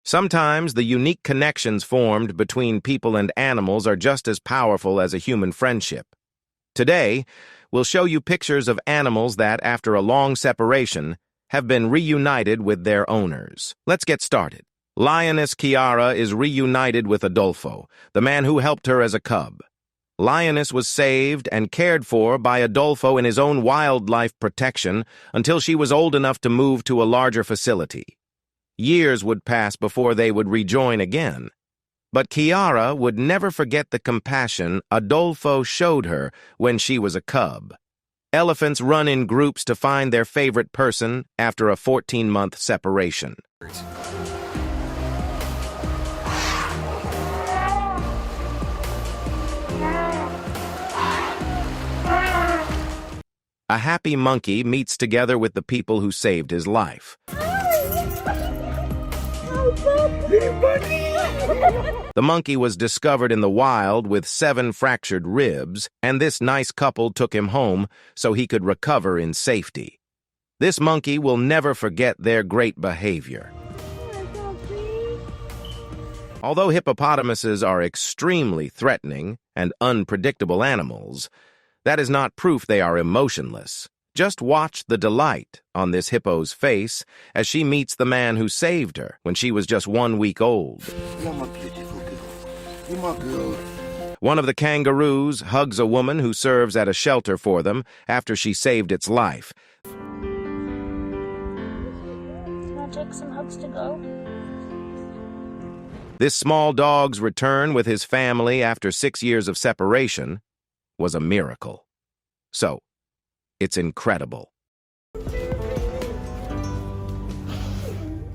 Sometimes the unique connections formed between people and animals are just as powerful as a human friendship. Today, we'll show you pictures of animals that, after a long separation, have been reunited with their owners. Let's get started. Lioness Kiara is reunited with Adolfo, the man who helped her as a cub. Lioness was saved and cared for by Adolfo in his own wildlife protection until she was old enough to move to a larger facility. Years would pass before they would rejoin again. But Kiara would never forget the compassion Adolfo showed her when she was a cub. Elephants run in groups to find their favorite person after a 14-month separation. A happy monkey meets together with the people who saved his life. The monkey was discovered in the wild with 7 fractured ribs, and this nice couple took him home so he could recover in safety. This monkey will never forget their great behavior. Although hippopotamuses are extremely threatening and unpredictable animals, that is not proof they are emotionless. Just watch the delight on this hippo's face as she meets the man who saved her when she was just 1 week old. You're my beautiful girl. You're my girl. One of the kangaroos hugs a woman who serves at a shelter for them after she saved its life. Can I take some hugs to go? This small dog's return with his family after 6 years of separation was a miracle. So, it's incredible.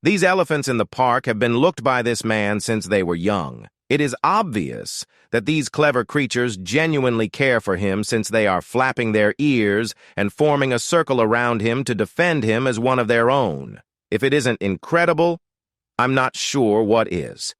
These elephants in the park have been looked by this man since they were young. It is obvious that these clever creatures genuinely care for him since they are flapping their ears and forming a circle around him to defend him as one of their own. If it isn't incredible, I'm not sure what is.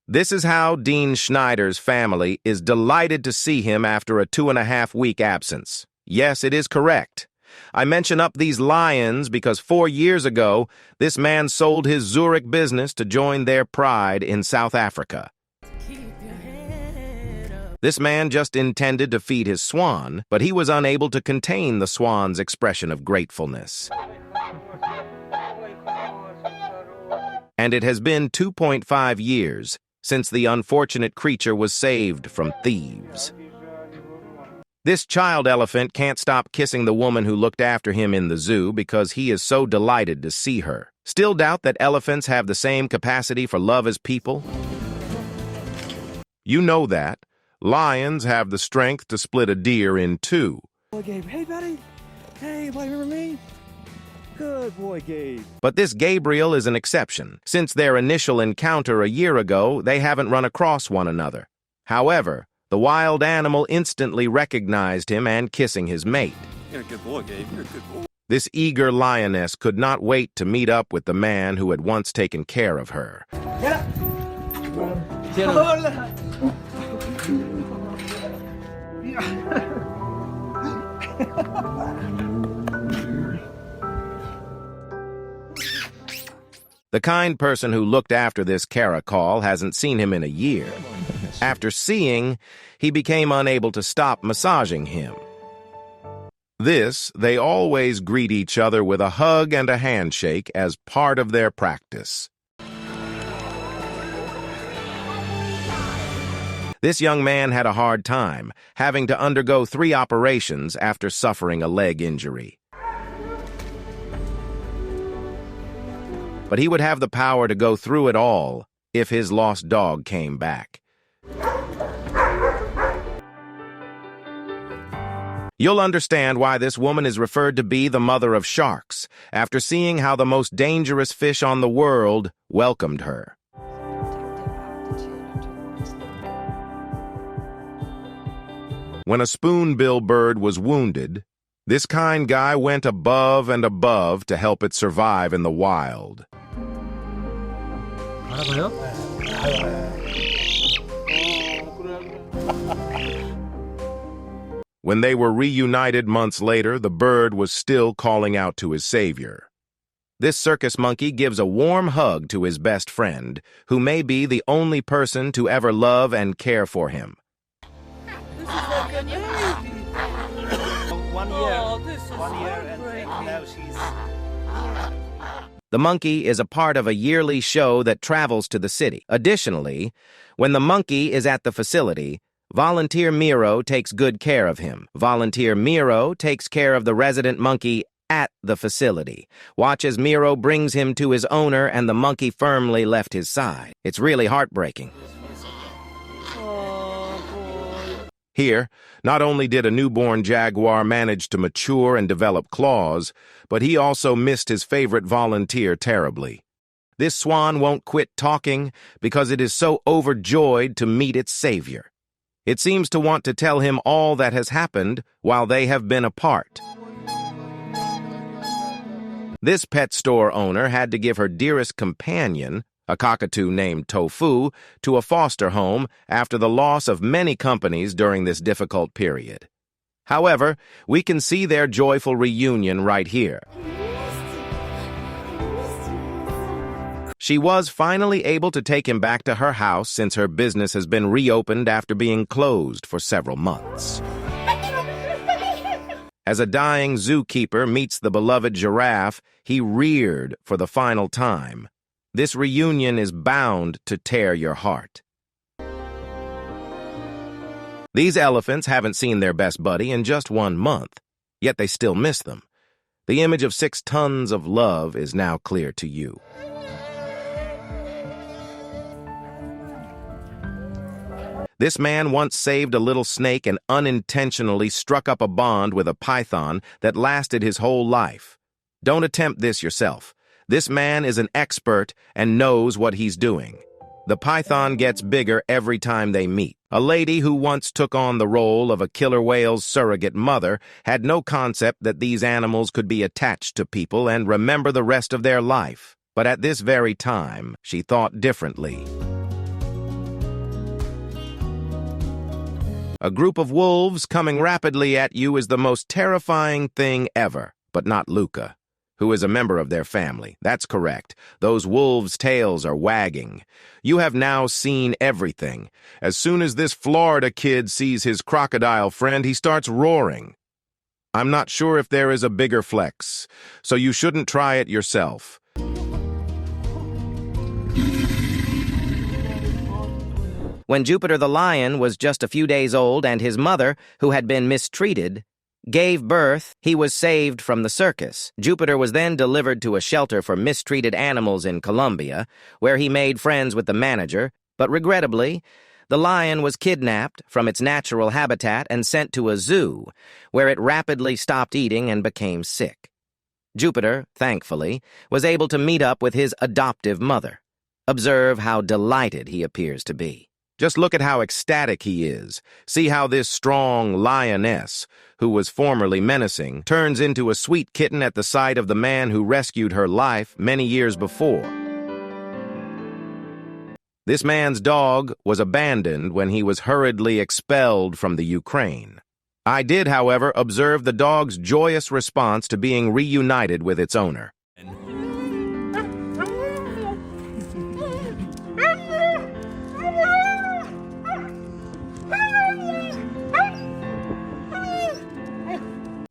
This is how Dean Schneider's family is delighted to see him after a 2.5-week absence. Yes, it is correct. I mention up these lions because 4 years ago, this man sold his Zurich business to join their pride in South Africa. This man just intended to feed his swan, but he was unable to contain the swan's expression of gratefulness. And it has been 2.5 years since the unfortunate creature was saved from thieves. This child elephant can't stop kissing the woman who looked after him in the zoo because he is so delighted to see her. Still doubt that elephants have the same capacity for love as people? You know that. Lions have the strength to split a deer in 2. Boy, Gabe. Hey, buddy. Hey, boy, remember me? Good boy, Gabe. But this Gabriel is an exception. Since their initial encounter a year ago, they haven't run across one another. However, the wild animal instantly recognized him and kissing his mate. You're a good boy, Gabe. You're a good boy. This eager lioness could not wait to meet up with the man who had once taken care of her. The kind person who looked after this caracal hasn't seen him in a year. After seeing, he became unable to stop massaging him. They always greet each other with a hug and a handshake as part of their practice. This young man had a hard time, having to undergo 3 operations after suffering a leg injury. But he would have the power to go through it all if his lost dog came back. You'll understand why this woman is referred to be the mother of sharks, after seeing how the most dangerous fish on the world welcomed her. When a spoonbill bird was wounded, this kind guy went above and above to help it survive in the wild. When they were reunited months later, the bird was still calling out to his savior. This circus monkey gives a warm hug to his best friend, who may be the only person to ever love and care for him. This is like a baby. 1 year. Oh, this is And heartbreaking. now she's... The monkey is a part of a yearly show that travels to the city. Additionally, when the monkey is at the facility, Volunteer Miro takes good care of him. Volunteer Miro takes care of the resident monkey at the facility. Watch as Miro brings him to his owner and the monkey firmly left his side. It's really heartbreaking. Oh, boy. Here, not only did a newborn jaguar manage to mature and develop claws, but he also missed his favorite volunteer terribly. This swan won't quit talking because it is so overjoyed to meet its savior. It seems to want to tell him all that has happened while they have been apart. This pet store owner had to give her dearest companion, a cockatoo named Tofu, to a foster home after the loss of many companies during this difficult period. However, we can see their joyful reunion right here. She was finally able to take him back to her house since her business has been reopened after being closed for several months. As a dying zookeeper meets the beloved giraffe he reared for the final time, this reunion is bound to tear your heart. These elephants haven't seen their best buddy in just 1 month, yet they still miss them. The image of 6 tons of love is now clear to you. This man once saved a little snake and unintentionally struck up a bond with a python that lasted his whole life. Don't attempt this yourself. This man is an expert and knows what he's doing. The python gets bigger every time they meet. A lady who once took on the role of a killer whale's surrogate mother had no concept that these animals could be attached to people and remember the rest of their life. But at this very time, she thought differently. A group of wolves coming rapidly at you is the most terrifying thing ever, but not Luca, who is a member of their family. That's correct. Those wolves' tails are wagging. You have now seen everything. As soon as this Florida kid sees his crocodile friend, he starts roaring. I'm not sure if there is a bigger flex, so you shouldn't try it yourself. When Jupiter the lion was just a few days old and his mother, who had been mistreated, gave birth, he was saved from the circus. Jupiter was then delivered to a shelter for mistreated animals in Colombia, where he made friends with the manager, but regrettably, the lion was kidnapped from its natural habitat and sent to a zoo, where it rapidly stopped eating and became sick. Jupiter, thankfully, was able to meet up with his adoptive mother. Observe how delighted he appears to be. Just look at how ecstatic he is. See how this strong lioness, who was formerly menacing, turns into a sweet kitten at the sight of the man who rescued her life many years before. This man's dog was abandoned when he was hurriedly expelled from the Ukraine. I did, however, observe the dog's joyous response to being reunited with its owner.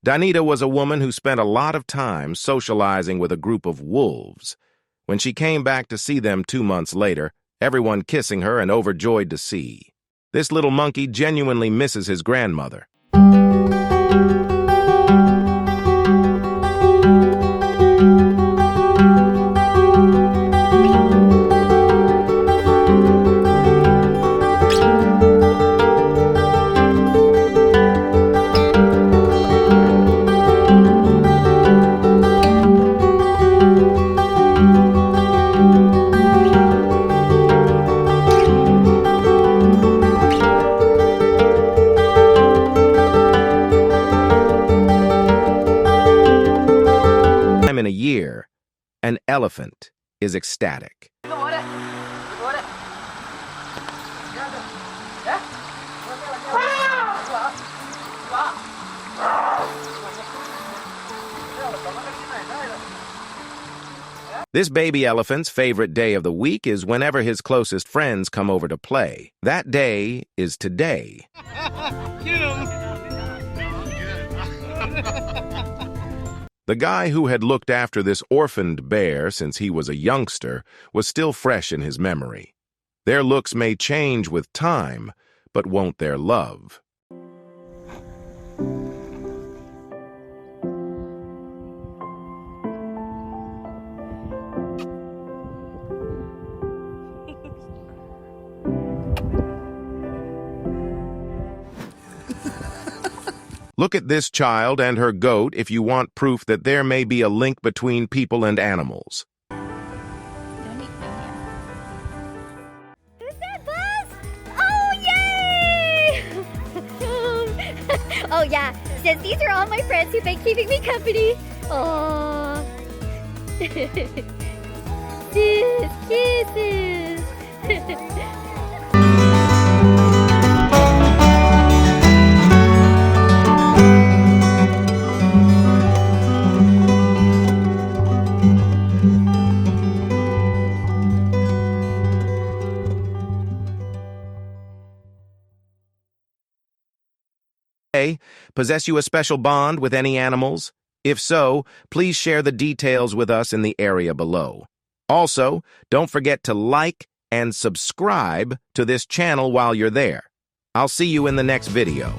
Danita was a woman who spent a lot of time socializing with a group of wolves. When she came back to see them 2 months later, everyone kissing her and overjoyed to see. This little monkey genuinely misses his grandmother. In a year, an elephant is ecstatic. This baby elephant's favorite day of the week is whenever his closest friends come over to play. That day is today. Get him! The guy who had looked after this orphaned bear since he was a youngster was still fresh in his memory. Their looks may change with time, but won't their love? Look at this child and her goat if you want proof that there may be a link between people and animals. Who's that, Buzz? Oh, yay! Oh, yeah, since these are all my friends who've been keeping me company. Oh. Kisses. Possess you a special bond with any animals? If so, please share the details with us in the area below. Also, don't forget to like and subscribe to this channel while you're there. I'll see you in the next video.